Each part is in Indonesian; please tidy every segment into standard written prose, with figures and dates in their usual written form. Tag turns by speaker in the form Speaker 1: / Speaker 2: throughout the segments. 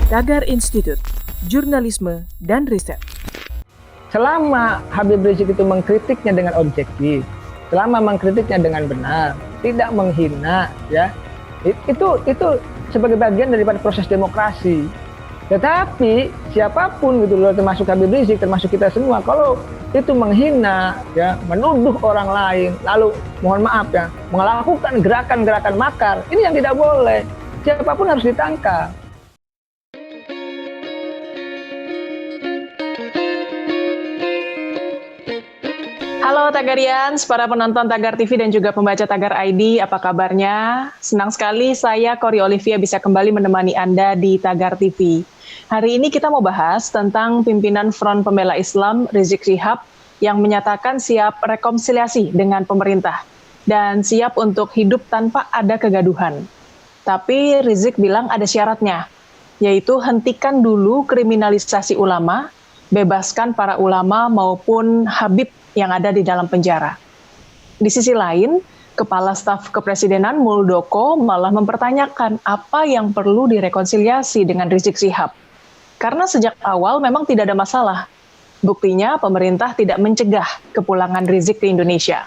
Speaker 1: Tagar Institute, Jurnalisme dan Riset.
Speaker 2: Selama Habib Rizik itu mengkritiknya dengan objektif, selama mengkritiknya dengan benar, tidak menghina, ya, itu sebagai bagian daripada proses demokrasi. Tetapi siapapun gitu loh, termasuk Habib Rizik, termasuk kita semua, kalau itu menghina, ya, menuduh orang lain, lalu mohon maaf ya, melakukan gerakan-gerakan makar, ini yang tidak boleh. Siapapun harus ditangkap.
Speaker 3: Halo Tagarians, para penonton Tagar TV dan juga pembaca Tagar ID, apa kabarnya? Senang sekali saya, Kori Olivia, bisa kembali menemani Anda di Tagar TV. Hari ini kita mau bahas tentang pimpinan Front Pembela Islam, Rizik Syihab, yang menyatakan siap rekonsiliasi dengan pemerintah dan siap untuk hidup tanpa ada kegaduhan. Tapi Rizik bilang ada syaratnya, yaitu hentikan dulu kriminalisasi ulama, bebaskan para ulama maupun Habib yang ada di dalam penjara. Di sisi lain, Kepala Staf Kepresidenan Muldoko malah mempertanyakan apa yang perlu direkonsiliasi dengan Rizik Syihab. Karena sejak awal memang tidak ada masalah. Buktinya pemerintah tidak mencegah kepulangan Rizik ke Indonesia.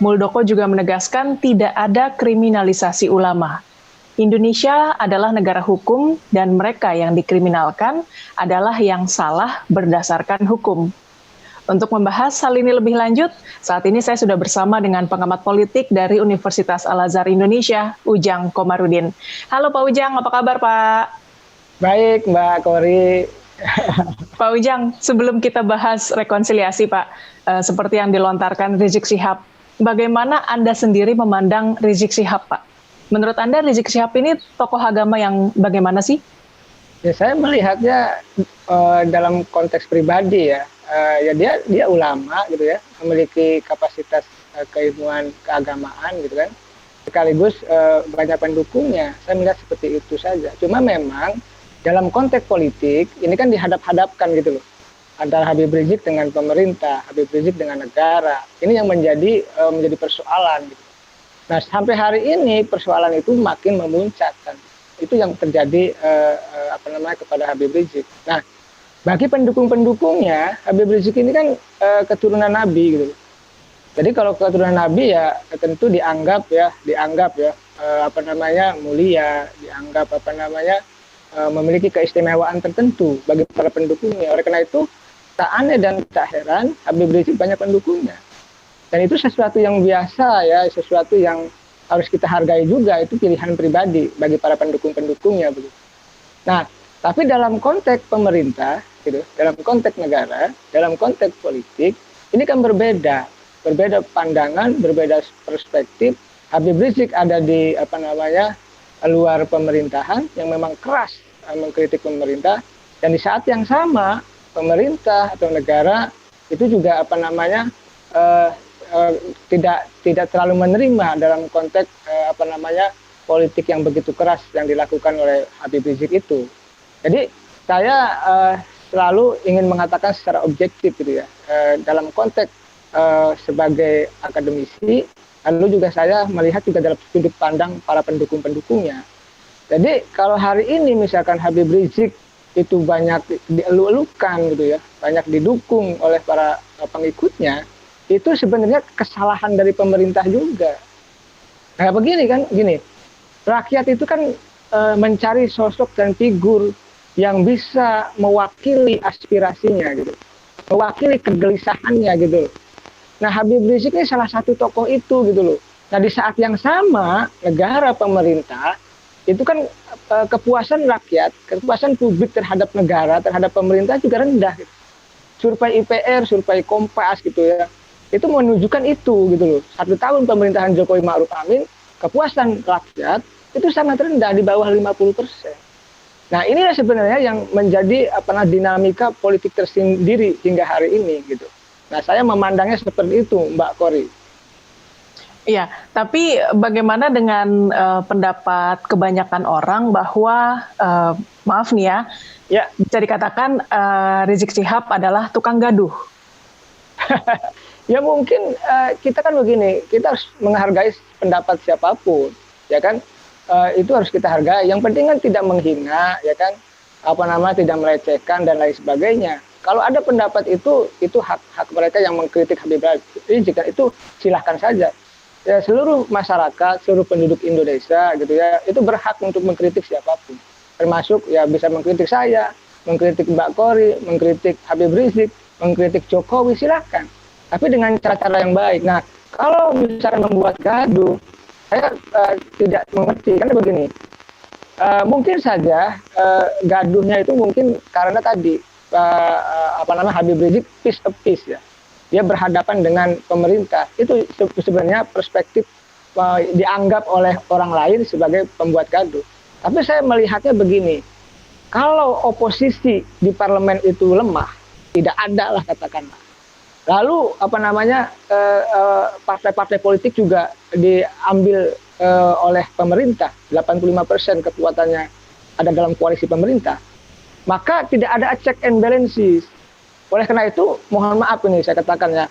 Speaker 3: Muldoko juga menegaskan tidak ada kriminalisasi ulama. Indonesia adalah negara hukum dan mereka yang dikriminalkan adalah yang salah berdasarkan hukum. Untuk membahas hal ini lebih lanjut, saat ini saya sudah bersama dengan pengamat politik dari Universitas Al-Azhar Indonesia, Ujang Komarudin. Halo Pak Ujang, apa kabar Pak?
Speaker 2: Baik Mbak Kori.
Speaker 3: Pak Ujang, sebelum kita bahas rekonsiliasi Pak, seperti yang dilontarkan Rizik Syihab, bagaimana Anda sendiri memandang Rizik Syihab Pak? Menurut Anda Rizik Syihab ini tokoh agama yang bagaimana sih?
Speaker 2: Ya, saya melihatnya dalam konteks pribadi ya. Ya dia ulama gitu ya, memiliki kapasitas keilmuan keagamaan gitu kan, sekaligus banyak pendukungnya. Saya melihat seperti itu saja. Cuma memang dalam konteks politik ini kan dihadap-hadapkan gitu loh, antara Habib Rizik dengan pemerintah, Habib Rizik dengan negara. Ini yang menjadi persoalan gitu. Nah, sampai hari ini persoalan itu makin memuncak kan. Itu yang terjadi kepada Habib Rizik. Nah, bagi pendukung-pendukungnya, Habib Rizik ini kan keturunan Nabi gitu. Jadi kalau keturunan Nabi ya tentu dianggap mulia, dianggap memiliki keistimewaan tertentu bagi para pendukungnya. Oleh karena itu tak aneh dan tak heran Habib Rizik banyak pendukungnya. Dan itu sesuatu yang biasa ya, sesuatu yang harus kita hargai juga, itu pilihan pribadi bagi para pendukung-pendukungnya begitu. Nah, tapi dalam konteks pemerintah, gitu, dalam konteks negara, dalam konteks politik, ini kan berbeda pandangan, berbeda perspektif. Habib Rizik ada di luar pemerintahan yang memang keras mengkritik pemerintah, dan di saat yang sama pemerintah atau negara itu juga tidak terlalu menerima dalam konteks politik yang begitu keras yang dilakukan oleh Habib Rizik itu. Jadi saya selalu ingin mengatakan secara objektif gitu ya, dalam konteks sebagai akademisi, lalu juga saya melihat juga dalam sudut pandang para pendukung-pendukungnya. Jadi kalau hari ini misalkan Habib Rizik itu banyak dielu-elukan gitu ya, banyak didukung oleh para pengikutnya, itu sebenarnya kesalahan dari pemerintah juga. Nah begini kan, rakyat itu kan mencari sosok dan figur yang bisa mewakili aspirasinya gitu, mewakili kegelisahannya gitu. Nah Habib Rizik ini salah satu tokoh itu gitu loh. Nah di saat yang sama negara, pemerintah itu kan kepuasan rakyat, kepuasan publik terhadap negara, terhadap pemerintah juga rendah gitu. Survei IPR, survei Kompas gitu ya, itu menunjukkan itu gitu loh. 1 tahun pemerintahan Jokowi Ma'ruf Amin, kepuasan rakyat itu sangat rendah, di bawah 50%. Nah inilah sebenarnya yang menjadi dinamika politik tersendiri hingga hari ini gitu. Nah saya memandangnya seperti itu Mbak Kori.
Speaker 3: Iya, tapi bagaimana dengan pendapat kebanyakan orang bahwa maaf nih ya, bisa dikatakan Rizik Syihab adalah tukang gaduh.
Speaker 2: Ya mungkin kita kan begini, kita harus menghargai pendapat siapapun, ya kan? Itu harus kita hargai. Yang penting kan tidak menghina, ya kan? tidak melecehkan dan lain sebagainya. Kalau ada pendapat itu hak mereka yang mengkritik Habib Rizik, itu silahkan saja. Ya, seluruh masyarakat, seluruh penduduk Indonesia gitu ya, itu berhak untuk mengkritik siapapun. Termasuk ya bisa mengkritik saya, mengkritik Mbak Kori, mengkritik Habib Rizik, mengkritik Jokowi, silahkan. Tapi dengan cara-cara yang baik. Nah, kalau misalnya membuat gaduh, saya tidak mengerti. Karena begini, mungkin saja gaduhnya itu mungkin karena tadi Habib Rizik piece of peace ya. Dia berhadapan dengan pemerintah. Itu sebenarnya perspektif dianggap oleh orang lain sebagai pembuat gaduh. Tapi saya melihatnya begini, kalau oposisi di parlemen itu lemah, tidak ada lah katakanlah. Lalu partai-partai politik juga diambil oleh pemerintah, 85% kekuatannya ada dalam koalisi pemerintah. Maka tidak ada check and balances. Oleh karena itu, mohon maaf ini saya katakan ya,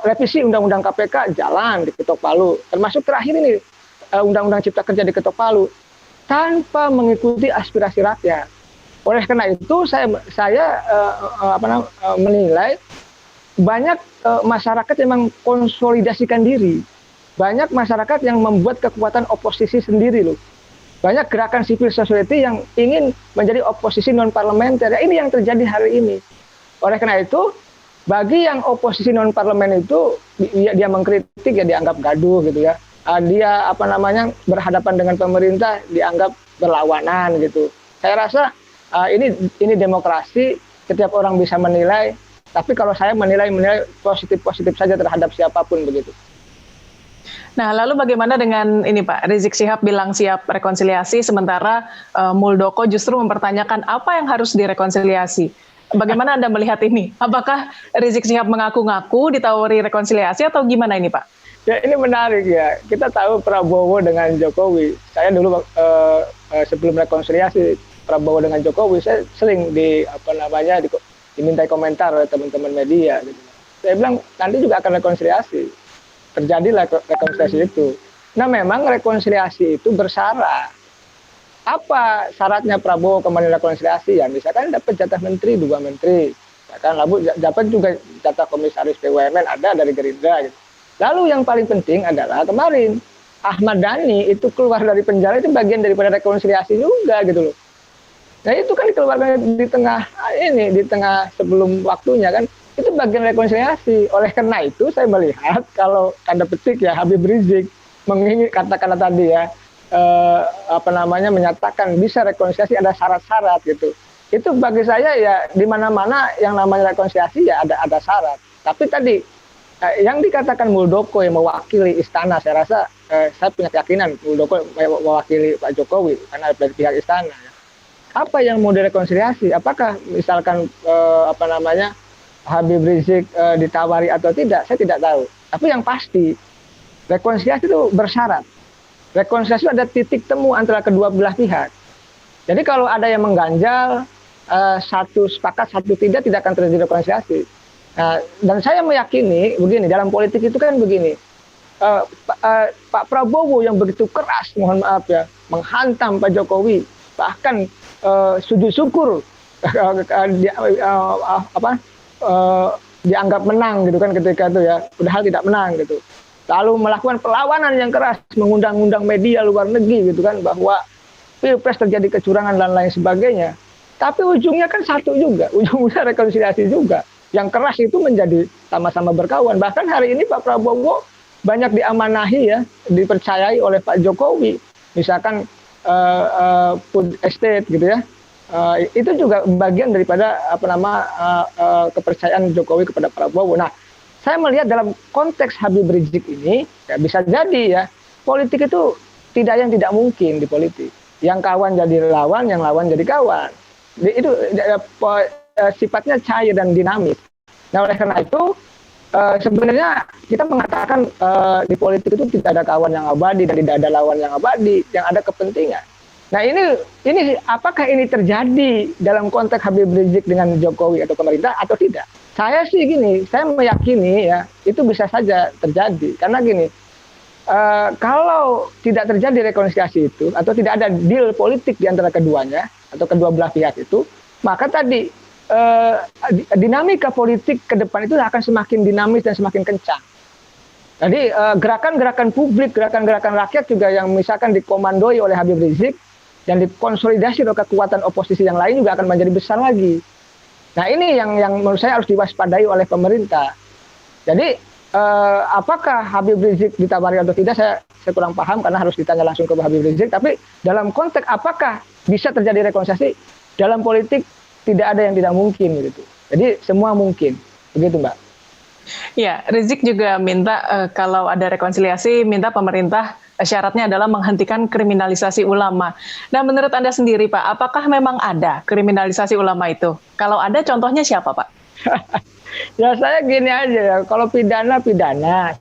Speaker 2: revisi Undang-Undang KPK jalan diketok palu. Termasuk terakhir ini Undang-Undang Cipta Kerja diketok palu tanpa mengikuti aspirasi rakyat. Oleh karena itu, saya menilai banyak masyarakat yang mengkonsolidasikan diri. Banyak masyarakat yang membuat kekuatan oposisi sendiri loh. Banyak gerakan civil society yang ingin menjadi oposisi non-parlementer. Ya, ini yang terjadi hari ini. Oleh karena itu, bagi yang oposisi non-parlemen itu, dia mengkritik ya dianggap gaduh gitu ya. Dia berhadapan dengan pemerintah dianggap berlawanan gitu. Saya rasa ini demokrasi, setiap orang bisa menilai. Tapi kalau saya menilai positif saja terhadap siapapun begitu.
Speaker 3: Nah, lalu bagaimana dengan ini Pak, Rizik Syihab bilang siap rekonsiliasi, sementara Muldoko justru mempertanyakan apa yang harus direkonsiliasi. Bagaimana Anda melihat ini? Apakah Rizik Syihab mengaku-ngaku ditawari rekonsiliasi atau gimana ini Pak?
Speaker 2: Ya, ini menarik ya. Kita tahu Prabowo dengan Jokowi. Saya dulu sebelum rekonsiliasi Prabowo dengan Jokowi, saya sering dimintai komentar oleh teman-teman media gitu. Saya bilang nanti juga akan rekonsiliasi. Terjadilah rekonsiliasi itu. Nah, memang rekonsiliasi itu bersyarat. Apa syaratnya Prabowo kembali rekonsiliasi? Ya, misalkan dapat jatah menteri, 2 menteri. Misalkan lalu dapat juga jatah komisaris BUMN ada dari Gerindra gitu. Lalu yang paling penting adalah kemarin Ahmad Dhani itu keluar dari penjara, itu bagian daripada rekonsiliasi juga gitu loh. Nah, itu kan dikeluarkan di tengah sebelum waktunya kan, itu bagian rekonsiliasi. Oleh karena itu saya melihat kalau tanda petik ya Habib Rizik katakanlah tadi ya menyatakan bisa rekonsiliasi ada syarat-syarat gitu. Itu bagi saya ya di mana-mana yang namanya rekonsiliasi ya ada syarat. Tapi tadi yang dikatakan Muldoko yang mewakili istana, saya rasa saya punya keyakinan Muldoko mewakili Pak Jokowi karena dari pihak istana. Ya. Apa yang mau direkonsiliasi? Apakah misalkan Habib Rizik ditawari atau tidak? Saya tidak tahu. Tapi yang pasti rekonsiliasi itu bersyarat. Rekonsiliasi ada titik temu antara kedua belah pihak. Jadi kalau ada yang mengganjal, satu sepakat, satu tidak akan terjadi rekonsiliasi. Nah, dan saya meyakini begini, dalam politik itu kan begini, Pak Prabowo yang begitu keras, mohon maaf ya, menghantam Pak Jokowi, bahkan sujud syukur dianggap menang gitu kan ketika itu ya, padahal tidak menang gitu. Lalu melakukan perlawanan yang keras, mengundang-undang media luar negeri gitu kan, bahwa Pilpres terjadi kecurangan dan lain sebagainya. Tapi ujungnya kan satu juga, ujungnya rekonsiliasi juga. Yang keras itu menjadi sama-sama berkawan. Bahkan hari ini Pak Prabowo banyak diamanahi ya, dipercayai oleh Pak Jokowi. Misalkan food estate gitu ya. Itu juga bagian daripada kepercayaan Jokowi kepada Prabowo. Nah, saya melihat dalam konteks Habib Rizik ini ya bisa jadi ya, politik itu tidak mungkin di politik. Yang kawan jadi lawan, yang lawan jadi kawan. Itu sifatnya cair dan dinamis. Nah, oleh karena itu sebenarnya kita mengatakan di politik itu tidak ada kawan yang abadi dan tidak ada lawan yang abadi, yang ada kepentingan. Nah, ini apakah ini terjadi dalam konteks Habib Rizik dengan Jokowi atau pemerintah atau tidak? Saya sih gini, saya meyakini ya itu bisa saja terjadi. Karena gini, kalau tidak terjadi rekonsiliasi itu atau tidak ada deal politik di antara keduanya atau kedua belah pihak itu, maka tadi dinamika politik ke depan itu akan semakin dinamis dan semakin kencang. Jadi gerakan-gerakan publik, gerakan-gerakan rakyat juga yang misalkan dikomandoi oleh Habib Rizik dan dikonsolidasi oleh kekuatan oposisi yang lain juga akan menjadi besar lagi. Nah ini yang menurut saya harus diwaspadai oleh pemerintah. Jadi apakah Habib Rizik ditawari atau tidak saya kurang paham karena harus ditanya langsung ke Habib Rizik. Tapi dalam konteks apakah bisa terjadi rekonsiliasi dalam politik tidak ada yang tidak mungkin gitu. Jadi semua mungkin begitu Mbak.
Speaker 3: Ya, Rizik juga minta kalau ada rekonsiliasi, minta pemerintah syaratnya adalah menghentikan kriminalisasi ulama. Nah, menurut Anda sendiri, Pak, apakah memang ada kriminalisasi ulama itu? Kalau ada, contohnya siapa, Pak?
Speaker 2: Ya saya gini aja ya, kalau pidana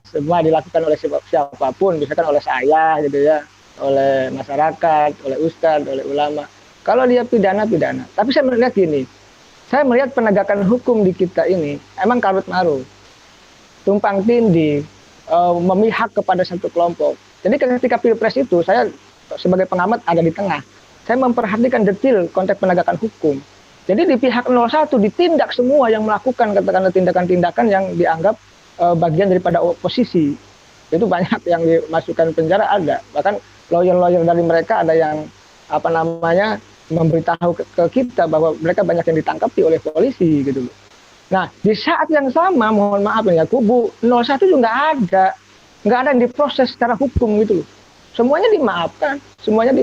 Speaker 2: semua dilakukan oleh siapapun, misalkan oleh saya gitu ya, oleh masyarakat, oleh ustadz, oleh ulama. Kalau dia pidana. Tapi saya melihat gini, saya melihat penegakan hukum di kita ini emang karut marut, tumpang tindih, memihak kepada satu kelompok. Jadi ketika pilpres itu saya sebagai pengamat ada di tengah. Saya memperhatikan detail konteks penegakan hukum. Jadi di pihak 01 ditindak semua yang melakukan katakanlah tindakan-tindakan yang dianggap bagian daripada oposisi. Itu banyak yang dimasukkan penjara ada. Bahkan lawyer-lawyer dari mereka ada yang memberitahu ke kita bahwa mereka banyak yang ditangkapi oleh polisi gitu loh. Nah, di saat yang sama, mohon maaf ya, kubu 01 juga nggak ada yang diproses secara hukum gitu loh. Semuanya dimaafkan, semuanya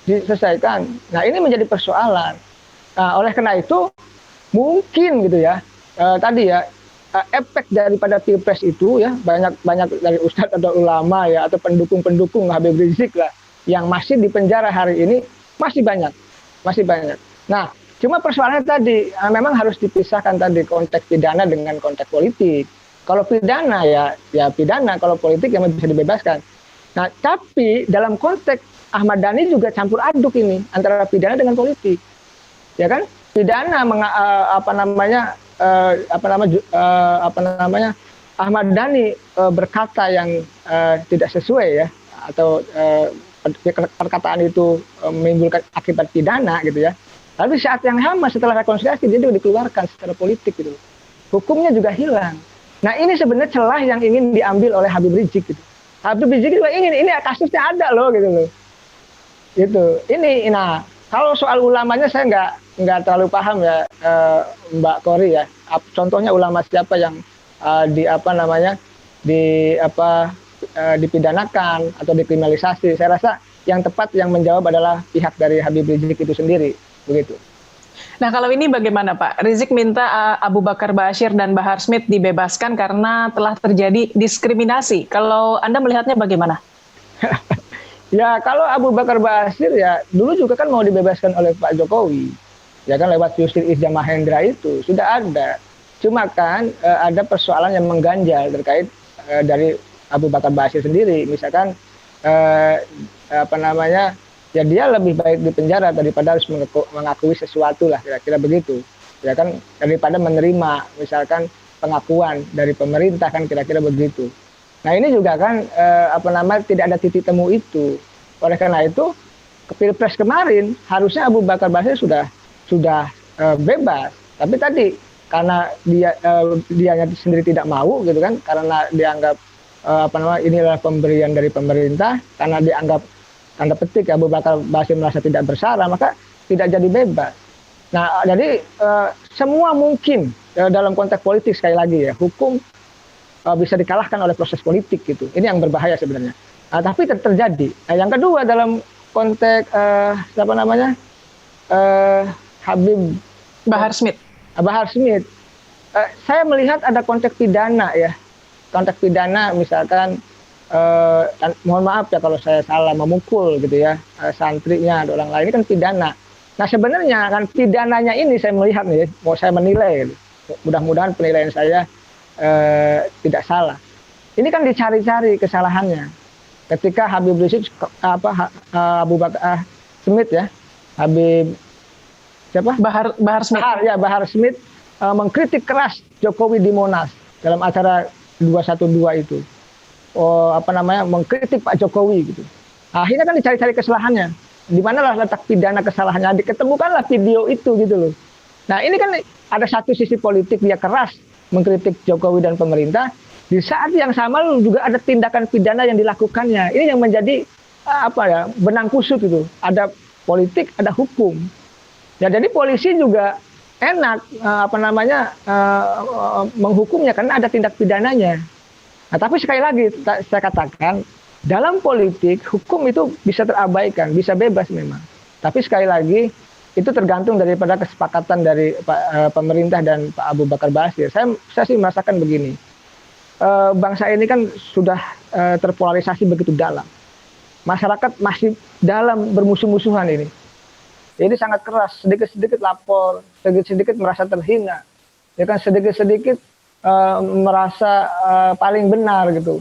Speaker 2: diselesaikan. Nah, ini menjadi persoalan. Nah, oleh karena itu, mungkin gitu ya, tadi ya, efek daripada pilpres itu ya, banyak dari ustadz atau ulama ya, atau pendukung-pendukung Habib Rizik lah, yang masih di penjara hari ini, masih banyak. Nah, cuma persoalannya tadi, memang harus dipisahkan tadi konteks pidana dengan konteks politik. Kalau pidana ya pidana, kalau politik yang bisa dibebaskan. Nah, tapi dalam konteks Ahmad Dhani juga campur aduk ini antara pidana dengan politik, ya kan? Pidana Ahmad Dhani berkata yang tidak sesuai ya, atau perkataan itu menimbulkan akibat pidana gitu ya. Lalu saat yang sama setelah rekonsiliasi dia juga dikeluarkan secara politik gitu. Hukumnya juga hilang. Nah ini sebenarnya celah yang ingin diambil oleh Habib Rizik gitu. Habib Rizik juga ingin, ini kasusnya ada loh gitu loh. Gitu. Ini, nah kalau soal ulamanya saya nggak terlalu paham ya Mbak Kori ya. Contohnya ulama siapa yang dipidanakan atau dikriminalisasi. Saya rasa yang tepat yang menjawab adalah pihak dari Habib Rizik itu sendiri. Begitu.
Speaker 3: Nah kalau ini bagaimana Pak? Rizik minta Abu Bakar Ba'asyir dan Bahar Smith dibebaskan karena telah terjadi diskriminasi. Kalau Anda melihatnya bagaimana?
Speaker 2: Ya kalau Abu Bakar Ba'asyir ya dulu juga kan mau dibebaskan oleh Pak Jokowi. Ya kan lewat Yusril Izzah Mahendra itu sudah ada. Cuma kan ada persoalan yang mengganjal terkait dari Abu Bakar Ba'asyir sendiri. Misalkan ya dia lebih baik di penjara daripada harus mengakui sesuatu lah kira-kira begitu ya kan, daripada menerima misalkan pengakuan dari pemerintah kan kira-kira begitu. Nah ini juga kan tidak ada titik temu itu. Oleh karena itu ke Pilpres kemarin harusnya Abu Bakar Ba'asyir sudah bebas, tapi tadi karena dia sendiri tidak mau gitu kan, karena dianggap ini adalah pemberian dari pemerintah, karena dianggap tanda petik Abu Bakar Ba'asyir merasa tidak bersalah, maka tidak jadi bebas. Nah, jadi semua mungkin dalam konteks politik sekali lagi ya, hukum bisa dikalahkan oleh proses politik gitu. Ini yang berbahaya sebenarnya. Nah, tapi terjadi. Nah, yang kedua dalam konteks Habib
Speaker 3: Bahar Smith.
Speaker 2: Saya melihat ada konteks pidana ya. Konteks pidana misalkan mohon maaf ya kalau saya salah memukul gitu ya santrinya atau orang lain, ini kan pidana. Nah sebenarnya kan pidananya ini saya melihat nih, mau saya menilai, mudah-mudahan penilaian saya tidak salah. Ini kan dicari-cari kesalahannya. Ketika Habib Rizik Abu Bakar Smith ya, Habib siapa?
Speaker 3: Bahar Smith.
Speaker 2: Bahar Smith mengkritik keras Jokowi di Monas dalam acara 212 itu. Mengkritik Pak Jokowi gitu. Akhirnya kan dicari-cari kesalahannya. di manalah letak pidana kesalahannya, diketemukanlah video itu gitu loh. Nah ini kan ada satu sisi politik dia keras mengkritik Jokowi dan pemerintah, di saat yang sama juga ada tindakan pidana yang dilakukannya. Ini yang menjadi benang kusut itu. Ada politik, ada hukum. Ya jadi polisi juga enak menghukumnya karena ada tindak pidananya. Nah, tapi sekali lagi saya katakan dalam politik hukum itu bisa terabaikan, bisa bebas memang. Tapi sekali lagi itu tergantung daripada kesepakatan dari pemerintah dan Pak Abu Bakar Basir. Saya sih merasakan begini, bangsa ini kan sudah terpolarisasi begitu dalam. Masyarakat masih dalam bermusuh-musuhan ini. Ini sangat keras, sedikit-sedikit lapor, sedikit-sedikit merasa terhina, ya kan sedikit-sedikit merasa paling benar gitu.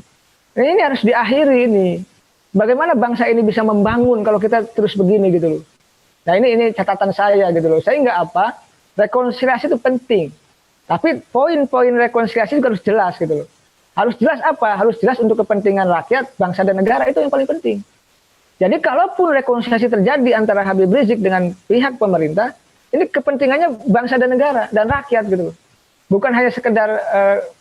Speaker 2: Ini harus diakhiri ini. Bagaimana bangsa ini bisa membangun kalau kita terus begini gitu loh. Nah ini catatan saya gitu loh. Saya rekonsiliasi itu penting. Tapi poin-poin rekonsiliasi juga harus jelas gitu loh. Harus jelas apa? Harus jelas untuk kepentingan rakyat, bangsa dan negara, itu yang paling penting. Jadi kalaupun rekonsiliasi terjadi antara Habib Rizik dengan pihak pemerintah, ini kepentingannya bangsa dan negara dan rakyat gitu loh. Bukan hanya sekedar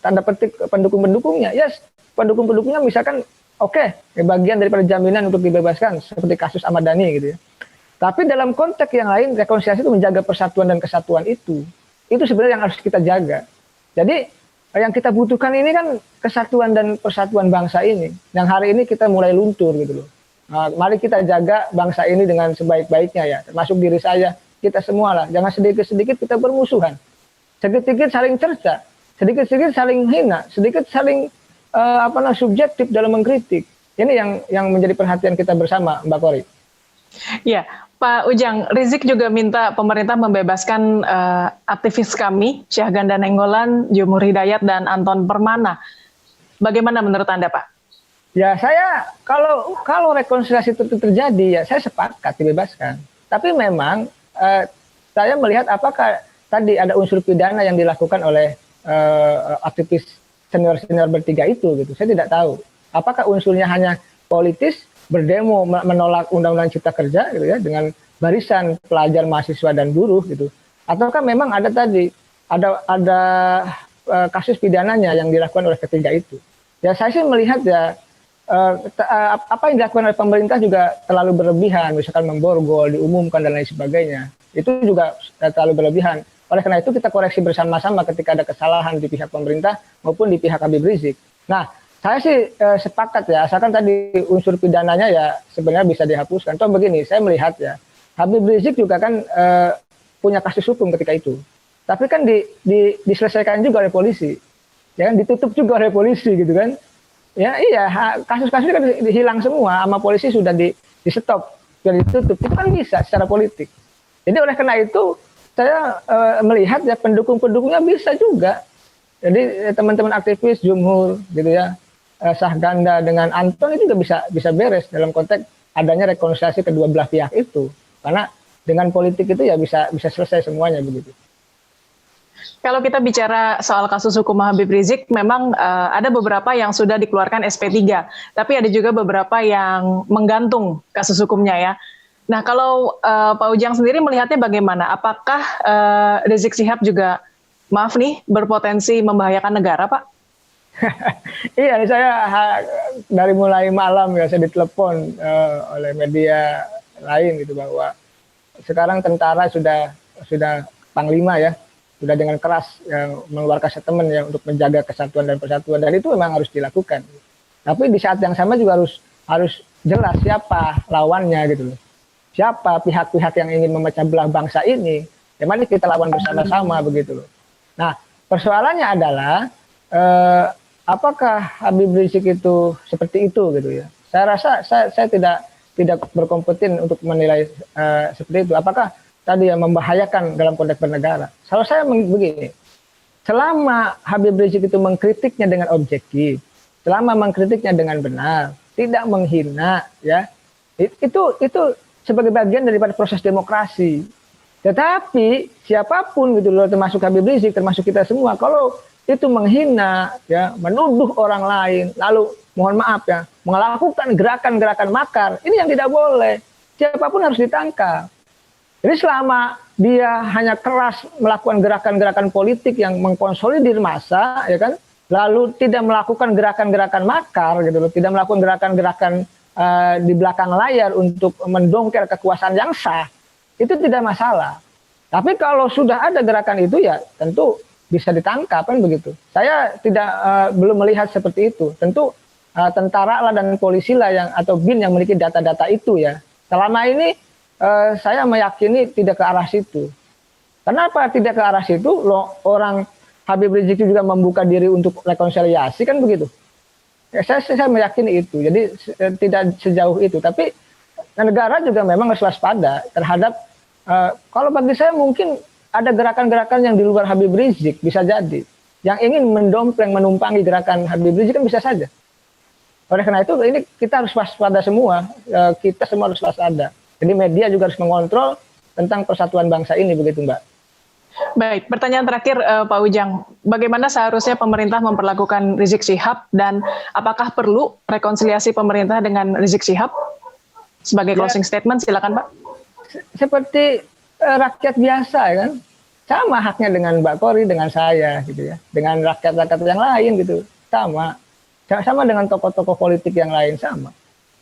Speaker 2: tanda petik pendukung-pendukungnya. Yes, pendukung-pendukungnya misalkan bagian daripada jaminan untuk dibebaskan seperti kasus Ahmad Dhani gitu ya. Tapi dalam konteks yang lain, rekonsiliasi itu menjaga persatuan dan kesatuan itu sebenarnya yang harus kita jaga. Jadi yang kita butuhkan ini kan kesatuan dan persatuan bangsa ini, yang hari ini kita mulai luntur gitu loh. Nah, mari kita jaga bangsa ini dengan sebaik-baiknya ya, termasuk diri saya, kita semua lah. Jangan sedikit-sedikit kita bermusuhan, sedikit-sedikit saling cerca, sedikit-sedikit saling hina, sedikit saling subjektif dalam mengkritik. Ini yang menjadi perhatian kita bersama, Mbak Kori.
Speaker 3: Ya, Pak Ujang, Rizik juga minta pemerintah membebaskan aktivis kami, Syahganda Nainggolan, Jumur Hidayat, dan Anton Permana. Bagaimana menurut Anda, Pak?
Speaker 2: Ya, saya kalau rekonsiliasi itu terjadi, ya saya sepakat dibebaskan. Tapi memang saya melihat apakah tadi ada unsur pidana yang dilakukan oleh aktivis senior-senior bertiga itu, gitu. Saya tidak tahu. Apakah unsurnya hanya politis, berdemo menolak Undang-Undang Cipta Kerja gitu ya dengan barisan pelajar, mahasiswa dan buruh gitu, ataukah memang ada kasus pidananya yang dilakukan oleh ketiga itu. Ya saya sih melihat ya apa yang dilakukan oleh pemerintah juga terlalu berlebihan, misalkan memborgol, diumumkan dan lain sebagainya, itu juga terlalu berlebihan. Oleh karena itu kita koreksi bersama-sama ketika ada kesalahan di pihak pemerintah maupun di pihak Habib Rizik. Nah, saya sih sepakat ya, asalkan tadi unsur pidananya ya sebenarnya bisa dihapuskan. Toh begini, saya melihat ya, Habib Rizik juga kan punya kasus hukum ketika itu. Tapi kan diselesaikan juga oleh polisi. Ya kan, ditutup juga oleh polisi gitu kan. Ya iya, kasus-kasus kan hilang semua, sama polisi sudah di-stop, sudah ditutup. Itu kan bisa secara politik. Jadi oleh karena itu, saya melihat ya pendukung-pendukungnya bisa juga. Jadi teman-teman aktivis Jumhur gitu ya, Syahganda dengan Anton itu juga bisa beres dalam konteks adanya rekonsiliasi kedua belah pihak itu, karena dengan politik itu ya bisa selesai semuanya begitu.
Speaker 3: Kalau kita bicara soal kasus hukum Habib Rizik, memang ada beberapa yang sudah dikeluarkan SP3, tapi ada juga beberapa yang menggantung kasus hukumnya ya. Nah, kalau Pak Ujang sendiri melihatnya bagaimana? Apakah Rizik Syihab juga berpotensi membahayakan negara, Pak?
Speaker 2: Iya, saya dari mulai malam ya saya ditelepon oleh media lain gitu bahwa sekarang tentara sudah panglima ya, sudah dengan keras mengeluarkan statement ya untuk menjaga kesatuan dan persatuan, dan itu memang harus dilakukan. Tapi di saat yang sama juga harus jelas siapa lawannya gitu loh. Siapa pihak-pihak yang ingin memecah belah bangsa ini, ya mari kita lawan bersama-sama begitu loh. Nah, persoalannya adalah apakah Habib Rizik itu seperti itu gitu ya? Saya rasa saya tidak berkompeten untuk menilai seperti itu. Apakah tadi yang membahayakan dalam konteks bernegara? Kalau saya begini, selama Habib Rizik itu mengkritiknya dengan objektif, selama mengkritiknya dengan benar, tidak menghina, ya itu sebagai bagian daripada proses demokrasi. Tetapi siapapun gitu loh, termasuk Habib Rizik, termasuk kita semua, kalau itu menghina, ya, menuduh orang lain, lalu mohon maaf ya, melakukan gerakan-gerakan makar, ini yang tidak boleh. siapapun harus ditangkap. Jadi selama dia hanya keras melakukan gerakan-gerakan politik yang mengkonsolidir massa, ya kan, lalu tidak melakukan gerakan-gerakan makar, gitu loh, tidak melakukan gerakan-gerakan di belakang layar untuk mendongkel kekuasaan yang sah, itu tidak masalah. Tapi kalau sudah ada gerakan itu ya tentu bisa ditangkap kan begitu. Saya belum melihat seperti itu. Tentu tentara lah dan polisi lah yang atau BIN yang memiliki data-data itu ya. Selama ini saya meyakini tidak ke arah situ. Kenapa tidak ke arah situ? Orang Habib Rizik juga membuka diri untuk rekonsiliasi kan begitu. Ya, saya meyakini itu. Jadi tidak sejauh itu. Tapi negara juga memang harus waspada terhadap kalau bagi saya mungkin ada gerakan-gerakan yang di luar Habib Rizik bisa jadi. Yang ingin mendompleng, menumpangi gerakan Habib Rizik kan bisa saja. Oleh karena itu ini kita harus waspada semua. Kita semua harus waspada. Jadi media juga harus mengontrol tentang persatuan bangsa ini begitu Mbak.
Speaker 3: Baik, pertanyaan terakhir Pak Ujang, bagaimana seharusnya pemerintah memperlakukan Rizik Syihab dan apakah perlu rekonsiliasi pemerintah dengan Rizik Syihab? Sebagai closing statement, silakan Pak.
Speaker 2: Seperti rakyat biasa ya kan, sama haknya dengan Mbak Kori, dengan saya gitu ya, dengan rakyat-rakyat yang lain gitu, sama dengan tokoh-tokoh politik yang lain sama.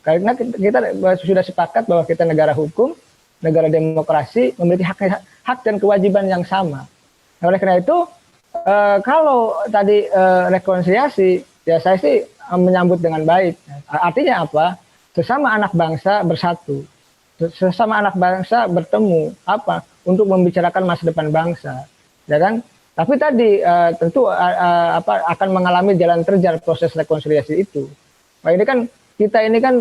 Speaker 2: Karena kita sudah sepakat bahwa kita negara hukum, negara demokrasi, memiliki hak dan kewajiban yang sama. Nah, oleh karena itu, kalau tadi rekonsiliasi, ya saya sih menyambut dengan baik. Artinya apa? Sesama anak bangsa bersatu, sesama anak bangsa bertemu, apa? Untuk membicarakan masa depan bangsa, ya kan? Tapi tadi tentu akan mengalami jalan terjal proses rekonsiliasi itu. Nah, kita ini kan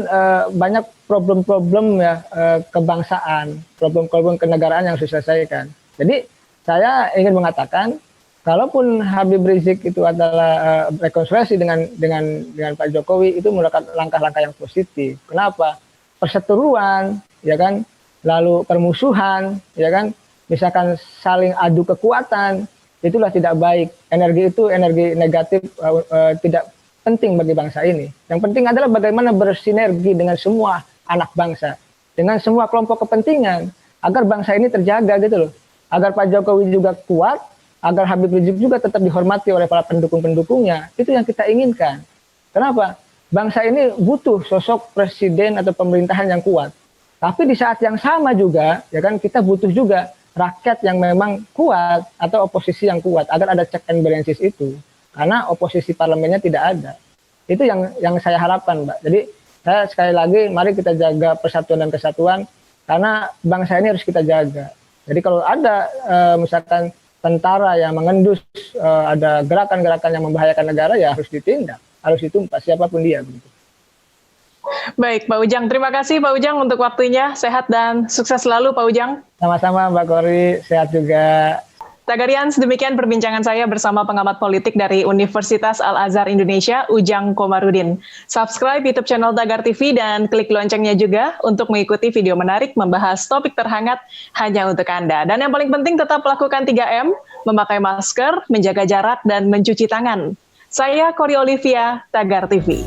Speaker 2: banyak problem-problem ya kebangsaan, problem-problem kenegaraan yang harus diselesaikan. Jadi saya ingin mengatakan, kalaupun Habib Rizik itu adalah rekonsiliasi dengan Pak Jokowi itu merupakan langkah-langkah yang positif. Kenapa? Perseteruan, ya kan, lalu permusuhan, ya kan, misalkan saling adu kekuatan, itulah tidak baik. Energi itu energi negatif, tidak penting bagi bangsa ini. Yang penting adalah bagaimana bersinergi dengan semua anak bangsa, dengan semua kelompok kepentingan, agar bangsa ini terjaga gitu loh. Agar Pak Jokowi juga kuat, agar Habib Rizik juga tetap dihormati oleh para pendukung-pendukungnya. Itu yang kita inginkan. Kenapa? Bangsa ini butuh sosok presiden atau pemerintahan yang kuat. Tapi di saat yang sama juga, ya kan, kita butuh juga rakyat yang memang kuat atau oposisi yang kuat, agar ada check and balances itu. Karena oposisi parlemennya tidak ada. Itu yang saya harapkan, Mbak. Jadi saya sekali lagi, mari kita jaga persatuan dan kesatuan, karena bangsa ini harus kita jaga. Jadi kalau ada misalkan tentara yang mengendus, ada gerakan-gerakan yang membahayakan negara, ya harus ditindak, harus ditumpas siapapun dia. Begitu.
Speaker 3: Baik, Pak Ujang. Terima kasih Pak Ujang untuk waktunya. Sehat dan sukses selalu Pak Ujang.
Speaker 2: Sama-sama Mbak Kori, sehat juga.
Speaker 3: Tagarians, demikian perbincangan saya bersama pengamat politik dari Universitas Al-Azhar Indonesia, Ujang Komarudin. Subscribe YouTube channel Tagar TV dan klik loncengnya juga untuk mengikuti video menarik membahas topik terhangat hanya untuk Anda. Dan yang paling penting tetap lakukan 3M, memakai masker, menjaga jarak, dan mencuci tangan. Saya Kori Olivia, Tagar TV.